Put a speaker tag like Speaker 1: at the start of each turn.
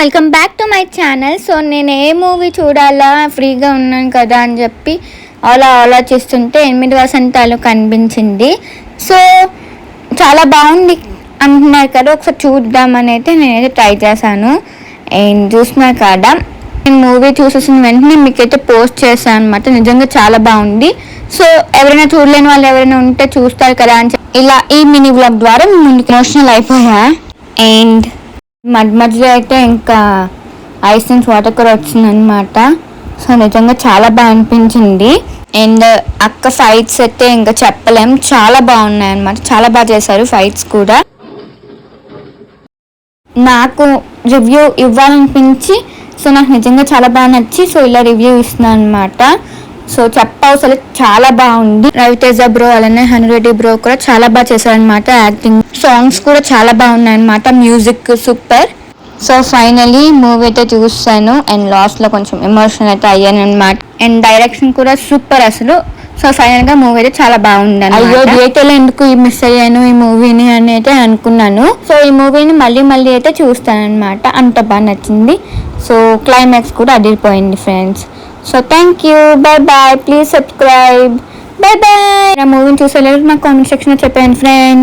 Speaker 1: Welcome back to my channel. So నేను ఏ movie చూడాలా, ఫ్రీగా ఉన్నాను కదా అని చెప్పి అలా ఆలోచిస్తుంటే 8 వసంతాలు కనిపించింది. సో చాలా బాగుంది అంటున్నారు కదా, ఒకసారి చూద్దామని అయితే నేనైతే ట్రై చేశాను. అండ్ చూస్తున్నారు కదా, నేను మూవీ చూసేసిన వెంటనే మీకైతే పోస్ట్ చేశాను అనమాట. నిజంగా చాలా బాగుంది. సో ఎవరైనా చూడలేని వాళ్ళు ఎవరైనా ఉంటే చూస్తారు కదా అని ఇలా ఈ మినీ వ్లాగ్ ద్వారా ముందుకు ఎమోషనల్ అయిపోయా. అండ్ మధ్యలో అయితే ఇంకా ఐస్ నుంచి వాటర్ కూడా వచ్చిందనమాట. సో నిజంగా చాలా బాగా అనిపించింది. అండ్ అక్క ఫైట్స్ అయితే ఇంకా చెప్పలేం, చాలా బాగున్నాయి అనమాట. చాలా బాగా చేశారు ఫైట్స్ కూడా. నాకు రివ్యూ ఇవ్వాలనిపించి, సో నాకు నిజంగా చాలా బాగా నచ్చి సో ఇలా రివ్యూ ఇస్తున్నాను అనమాట. సో చెప్పవసలు చాలా బాగుంది. రవితేజ బ్రో అలానే హనురెడ్డి బ్రో కూడా చాలా బాగా చేశారనమాట. యాక్టింగ్, సాంగ్స్ కూడా చాలా బాగున్నాయి అనమాట. Music super. So finally movie అయితే చూస్తాను అండ్ లాస్ట్లో కొంచెం ఎమోషనల్ అయితే అయ్యాను అనమాట. అండ్ డైరెక్షన్ కూడా సూపర్ అసలు. సో ఫైనల్గా మూవీ అయితే చాలా బాగుంది. అయ్యో థియేటర్లో ఎందుకు మిస్ అయ్యాను ఈ మూవీని అని అయితే అనుకున్నాను. సో ఈ మూవీని మళ్ళీ అయితే చూస్తాను అనమాట. అంత బాగా నచ్చింది. సో క్లైమాక్స్ కూడా అదిరిపోయింది friends. So thank you, bye. Please subscribe. Bye. నా మూవీని చూసేలేదు నాకు కామెంట్ సెక్షన్లో చెప్పాను ఫ్రెండ్స్.